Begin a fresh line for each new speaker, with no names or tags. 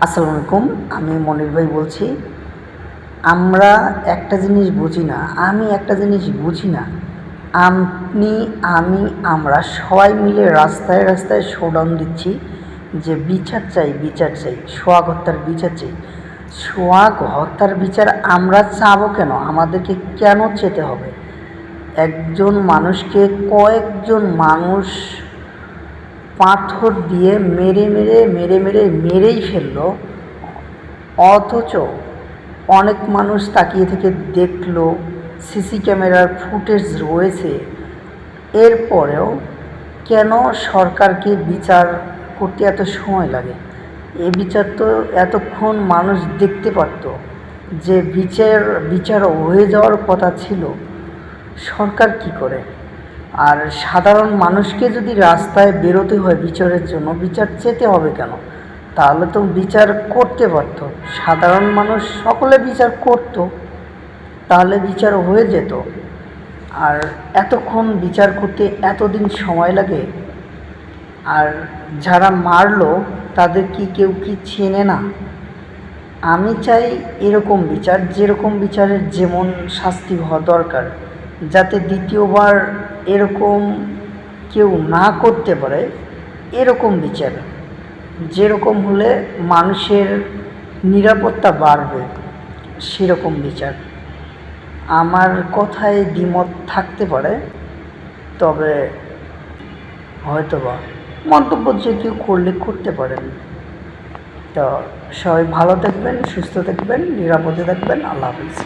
আসসালামু আলাইকুম। আমি মনির ভাই বলছি। আমরা একটা জিনিস বুঝি না, আমি একটা জিনিস বুঝি না। আপনি, আমি, আমরা সবাই মিলে রাস্তায় রাস্তায় শোডাউন দিচ্ছি যে বিচার চাই, বিচার চাই, সোহাগ হত্যার বিচার চাই। সোহাগ হত্যার বিচার আমরা চাবো কেন? আমাদেরকে কেন চেতে হবে? একজন মানুষকে কয়েকজন মানুষ পাথর দিয়ে মেরেই ফেললো, অথচ অনেক মানুষ তাকিয়ে থেকে দেখলো, সিসি ক্যামেরার ফুটেজ রয়েছে। এরপরেও কেন সরকারকে বিচার করতে এত সময় লাগে? এ বিচার তো এতক্ষণ মানুষ দেখতে পারত, যে বিচার হয়ে যাওয়ার কথা ছিল। সরকার কি করে? আর সাধারণ মানুষকে যদি রাস্তায় বেরোতে হয় বিচারের জন্য, বিচার চেতে হবে কেন? তাহলে তো বিচার করতে পারতো, সাধারণ মানুষ সকলে বিচার করত, তাহলে বিচার হয়ে যেত। আর এতক্ষণ বিচার করতে এতদিন সময় লাগে। আর যারা মারলো তাদের কেউ কি চেনে না? আমি চাই এরকম বিচার, যেরকম বিচারের যেমন শাস্তি হওয়া দরকার, যাতে দ্বিতীয়বার এরকম কেউ না করতে পারে। এরকম বিচার যেরকম হলে মানুষের নিরাপত্তা বাড়বে, সেরকম বিচার। আমার কথায় দ্বিমত থাকতে পারে, তবে হয়তোবা মন্তব্য যে কেউ করলে করতে পারেন। তো সবাই ভালো থাকবেন, সুস্থ থাকবেন, নিরাপদে থাকবেন। আল্লাহ হাফিজ।